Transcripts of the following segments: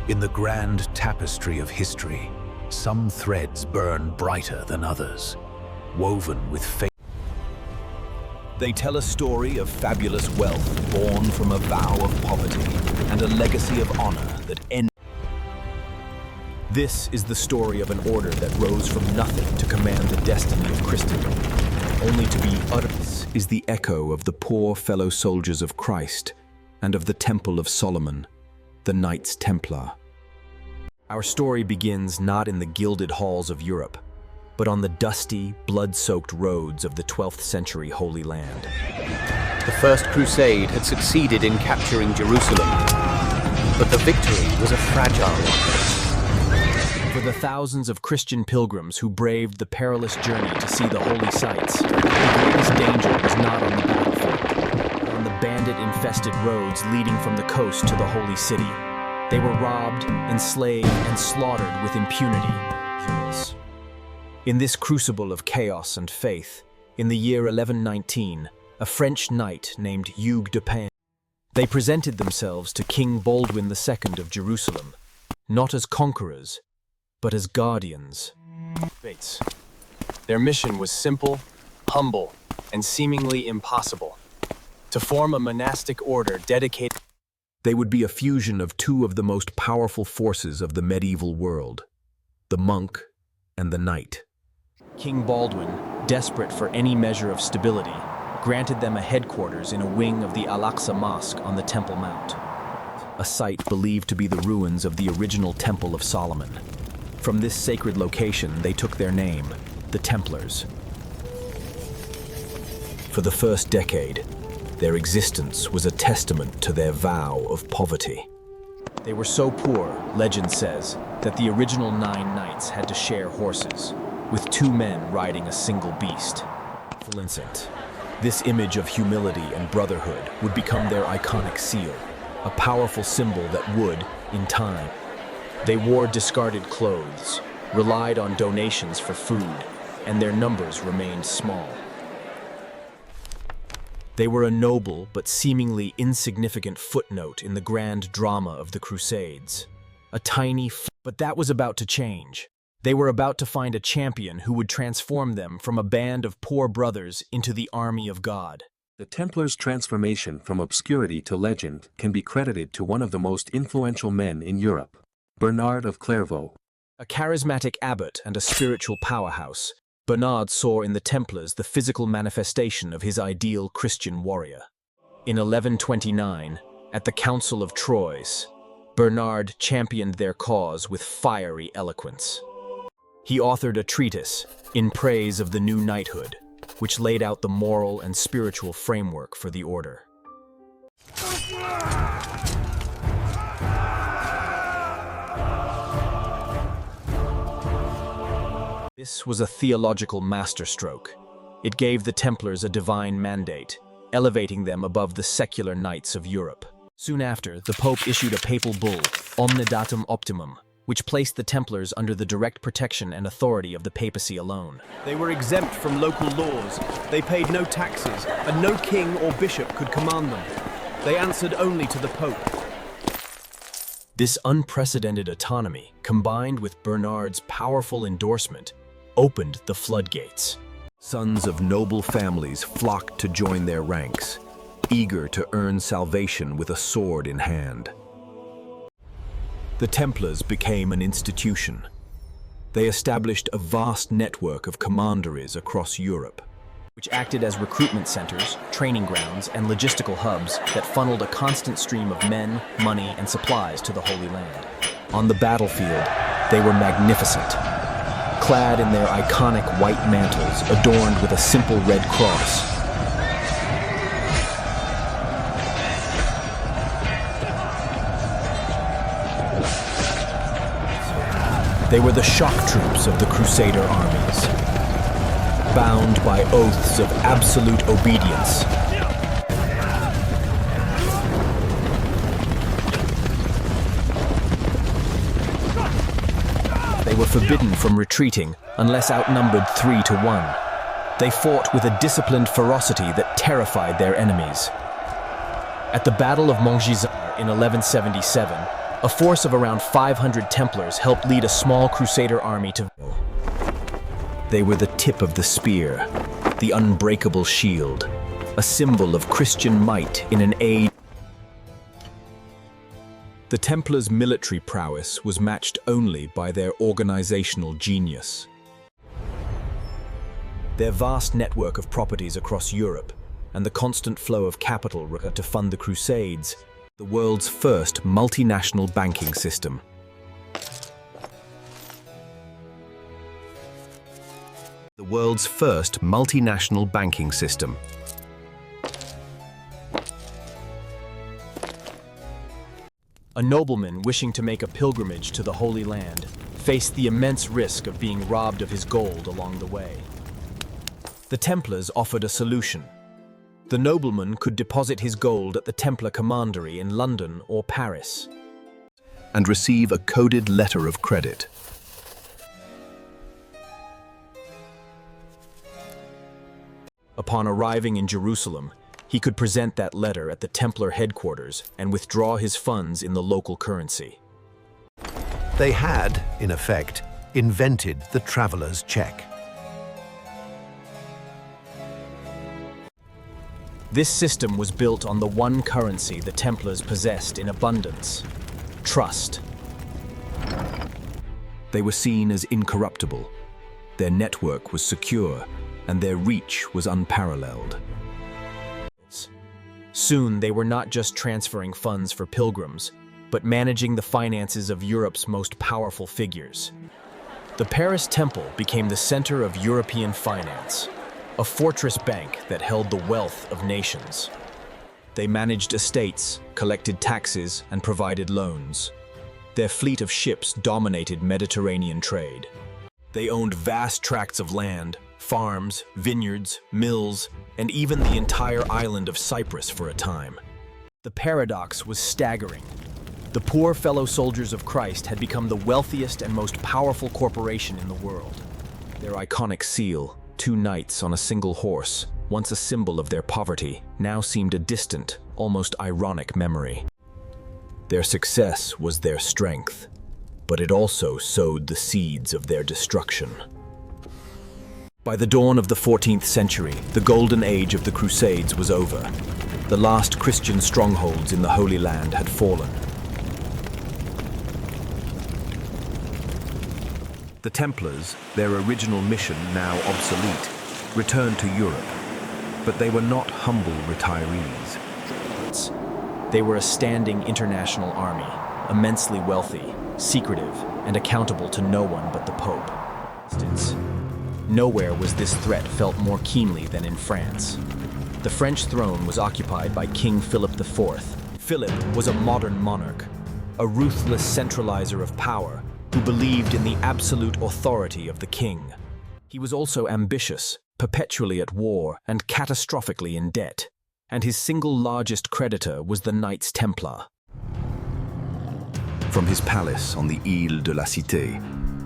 In the grand tapestry of history, some threads burn brighter than others, woven with faith. They tell a story of fabulous wealth born from a vow of poverty and a legacy of honor that ends. This is the story of an order that rose from nothing to command the destiny of Christendom, only to be uttered. This is the echo of the poor fellow soldiers of Christ and of the Temple of Solomon, the Knights Templar. Our story begins not in the gilded halls of Europe, but on the dusty, blood-soaked roads of the 12th century Holy Land. The First Crusade had succeeded in capturing Jerusalem, but the victory was a fragile one. For the thousands of Christian pilgrims who braved the perilous journey to see the holy sites, the greatest danger was not on the battlefield, but on the bandit-infested roads leading from the coast to the holy city. They were robbed, enslaved, and slaughtered with impunity. In this crucible of chaos and faith, in the year 1119, a French knight named Jacques de Molay, they presented themselves to King Baldwin II of Jerusalem, not as conquerors, but as guardians. Their mission was simple, humble, and seemingly impossible: to form a monastic order dedicated. They would be a fusion of two of the most powerful forces of the medieval world, the monk and the knight. King Baldwin, desperate for any measure of stability, granted them a headquarters in a wing of the Al-Aqsa Mosque on the Temple Mount, a site believed to be the ruins of the original Temple of Solomon. From this sacred location, they took their name, the Templars. For the first decade, their existence was a testament to their vow of poverty. They were so poor, legend says, that the original 9 knights had to share horses, with 2 men riding a single beast. This image of humility and brotherhood would become their iconic seal, a powerful symbol that would, in time. They wore discarded clothes, relied on donations for food, and their numbers remained small. They were a noble but seemingly insignificant footnote in the grand drama of the Crusades. A tiny but that was about to change. They were about to find a champion who would transform them from a band of poor brothers into the army of God. The Templars' transformation from obscurity to legend can be credited to one of the most influential men in Europe, Bernard of Clairvaux. A charismatic abbot and a spiritual powerhouse, Bernard saw in the Templars the physical manifestation of his ideal Christian warrior. In 1129, at the Council of Troyes, Bernard championed their cause with fiery eloquence. He authored a treatise in praise of the new knighthood, which laid out the moral and spiritual framework for the order. This was a theological masterstroke. It gave the Templars a divine mandate, elevating them above the secular knights of Europe. Soon after, the Pope issued a papal bull, Omnidatum Optimum, which placed the Templars under the direct protection and authority of the papacy alone. They were exempt from local laws, they paid no taxes, and no king or bishop could command them. They answered only to the Pope. This unprecedented autonomy, combined with Bernard's powerful endorsement, opened the floodgates. Sons of noble families flocked to join their ranks, eager to earn salvation with a sword in hand. The Templars became an institution. They established a vast network of commanderies across Europe, which acted as recruitment centers, training grounds, and logistical hubs that funneled a constant stream of men, money, and supplies to the Holy Land. On the battlefield, they were magnificent, clad in their iconic white mantles adorned with a simple red cross. They were the shock troops of the Crusader armies, bound by oaths of absolute obedience. They were forbidden from retreating unless outnumbered 3 to 1. They fought with a disciplined ferocity that terrified their enemies. At the Battle of Montgisard in 1177, A force of around 500 Templars helped lead a small Crusader army to... They were the tip of the spear, the unbreakable shield, a symbol of Christian might in an age. The Templars' military prowess was matched only by their organizational genius. Their vast network of properties across Europe and the constant flow of capital to fund the Crusades, the world's first multinational banking system. The world's first multinational banking system. A nobleman wishing to make a pilgrimage to the Holy Land faced the immense risk of being robbed of his gold along the way. The Templars offered a solution. The nobleman could deposit his gold at the Templar commandery in London or Paris and receive a coded letter of credit. Upon arriving in Jerusalem, he could present that letter at the Templar headquarters and withdraw his funds in the local currency. They had, in effect, invented the traveler's check. This system was built on the one currency the Templars possessed in abundance: trust. They were seen as incorruptible. Their network was secure, and their reach was unparalleled. Soon they were not just transferring funds for pilgrims, but managing the finances of Europe's most powerful figures. The Paris Temple became the center of European finance, a fortress bank that held the wealth of nations. They managed estates, collected taxes, and provided loans. Their fleet of ships dominated Mediterranean trade. They owned vast tracts of land, farms, vineyards, mills, and even the entire island of Cyprus for a time. The paradox was staggering. The poor fellow soldiers of Christ had become the wealthiest and most powerful corporation in the world. Their iconic seal, two knights on a single horse, once a symbol of their poverty, now seemed a distant, almost ironic memory. Their success was their strength, but it also sowed the seeds of their destruction. By the dawn of the 14th century, the golden age of the Crusades was over. The last Christian strongholds in the Holy Land had fallen. The Templars, their original mission now obsolete, returned to Europe, but they were not humble retirees. They were a standing international army, immensely wealthy, secretive, and accountable to no one but the Pope. Nowhere was this threat felt more keenly than in France. The French throne was occupied by King Philip IV. Philip was a modern monarch, a ruthless centralizer of power who believed in the absolute authority of the king. He was also ambitious, perpetually at war, and catastrophically in debt. And his single largest creditor was the Knights Templar. From his palace on the Île de la Cité,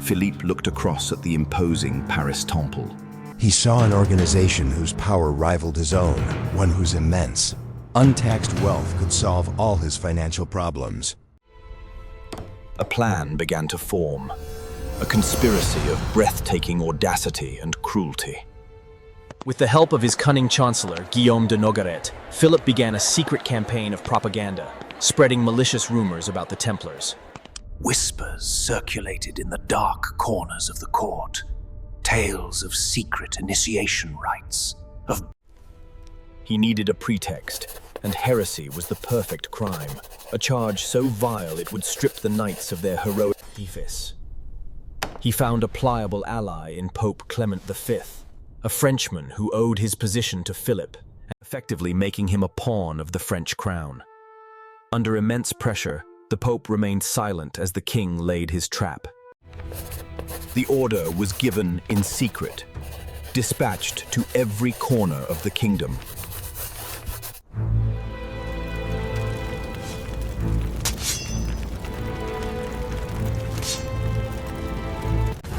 Philippe looked across at the imposing Paris Temple. He saw an organization whose power rivaled his own, one whose immense, untaxed wealth could solve all his financial problems. A plan began to form, a conspiracy of breathtaking audacity and cruelty. With the help of his cunning chancellor, Guillaume de Nogaret, Philip began a secret campaign of propaganda, spreading malicious rumors about the Templars. Whispers circulated in the dark corners of the court. Tales of secret initiation rites, of... He needed a pretext, and heresy was the perfect crime, a charge so vile it would strip the knights of their heroic benefice. He found a pliable ally in Pope Clement V, a Frenchman who owed his position to Philip, effectively making him a pawn of the French crown. Under immense pressure, the Pope remained silent as the king laid his trap. The order was given in secret, dispatched to every corner of the kingdom.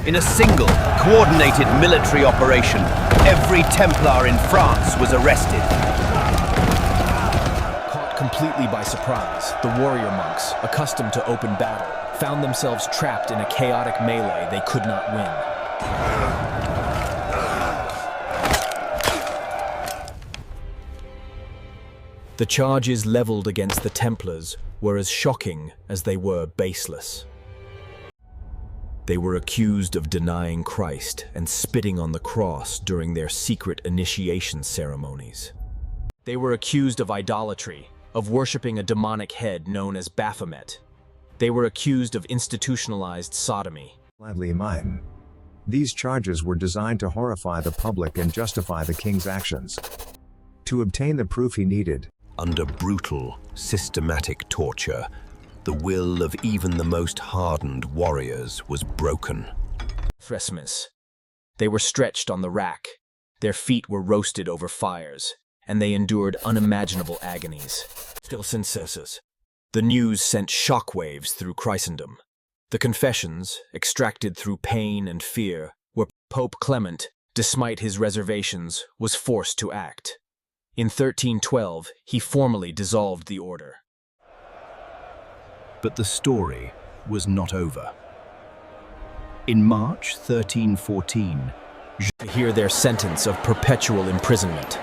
In a single, coordinated military operation, every Templar in France was arrested. Caught completely by surprise, the warrior monks, accustomed to open battle, found themselves trapped in a chaotic melee they could not win. The charges leveled against the Templars were as shocking as they were baseless. They were accused of denying Christ and spitting on the cross during their secret initiation ceremonies. They were accused of idolatry, of worshipping a demonic head known as Baphomet. They were accused of institutionalized sodomy. Gladly mine. These charges were designed to horrify the public and justify the king's actions. To obtain the proof he needed, Under brutal, systematic torture, the will of even the most hardened warriors was broken. Christmas. They were stretched on the rack, their feet were roasted over fires, and they endured unimaginable agonies. Still census. The news sent shockwaves through Christendom. The confessions, extracted through pain and fear, were Pope Clement, despite his reservations, was forced to act. In 1312, he formally dissolved the order. But the story was not over. In March 1314, To hear their sentence of perpetual imprisonment.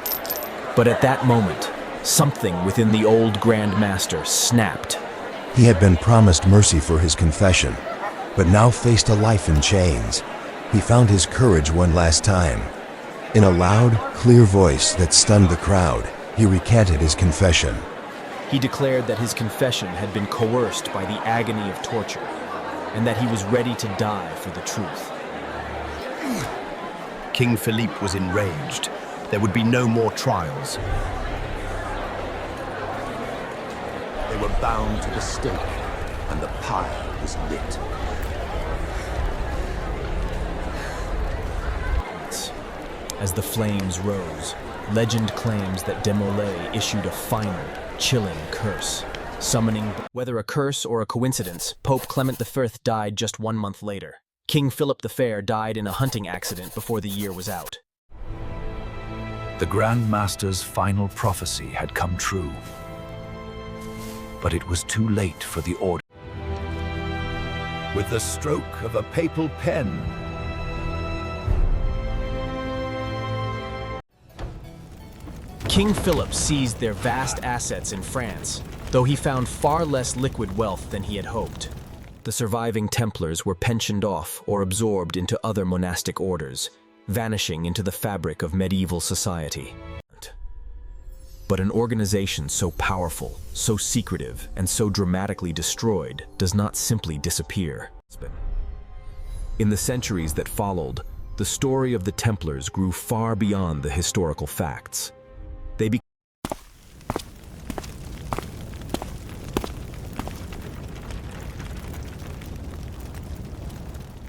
But at that moment, something within the old Grand Master snapped. He had been promised mercy for his confession, but now faced a life in chains. He found his courage one last time. In a loud, clear voice that stunned the crowd, he recanted his confession. He declared that his confession had been coerced by the agony of torture, and that he was ready to die for the truth. King Philippe was enraged. There would be no more trials. They were bound to the stake, and the pyre was lit. As the flames rose, legend claims that de Molay issued a final, chilling curse, summoning. Whether a curse or a coincidence, Pope Clement V died just 1 month later. King Philip the Fair died in a hunting accident before the year was out. The Grand Master's final prophecy had come true. But it was too late for the order. With the stroke of a papal pen, King Philip seized their vast assets in France, though he found far less liquid wealth than he had hoped. The surviving Templars were pensioned off or absorbed into other monastic orders, vanishing into the fabric of medieval society. But an organization so powerful, so secretive, and so dramatically destroyed does not simply disappear. In the centuries that followed, the story of the Templars grew far beyond the historical facts. They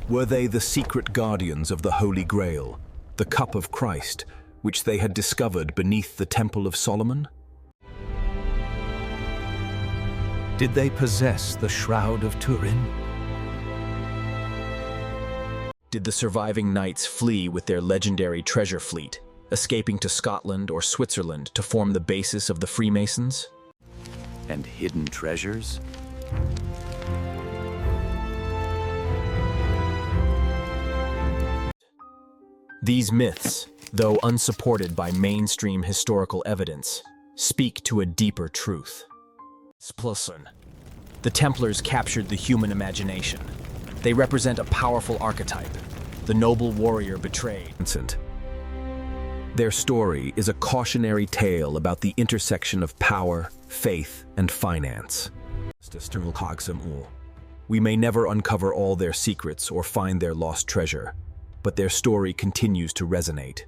Were they the secret guardians of the Holy Grail, the cup of Christ, which they had discovered beneath the Temple of Solomon? did they possess the Shroud of Turin? Did the surviving knights flee with their legendary treasure fleet, escaping to Scotland or Switzerland to form the basis of the Freemasons? And hidden treasures? These myths, though unsupported by mainstream historical evidence, speak to a deeper truth. The Templars captured the human imagination. They represent a powerful archetype, the noble warrior betrayed. Their story is a cautionary tale about the intersection of power, faith, and finance. We may never uncover all their secrets or find their lost treasure, but their story continues to resonate.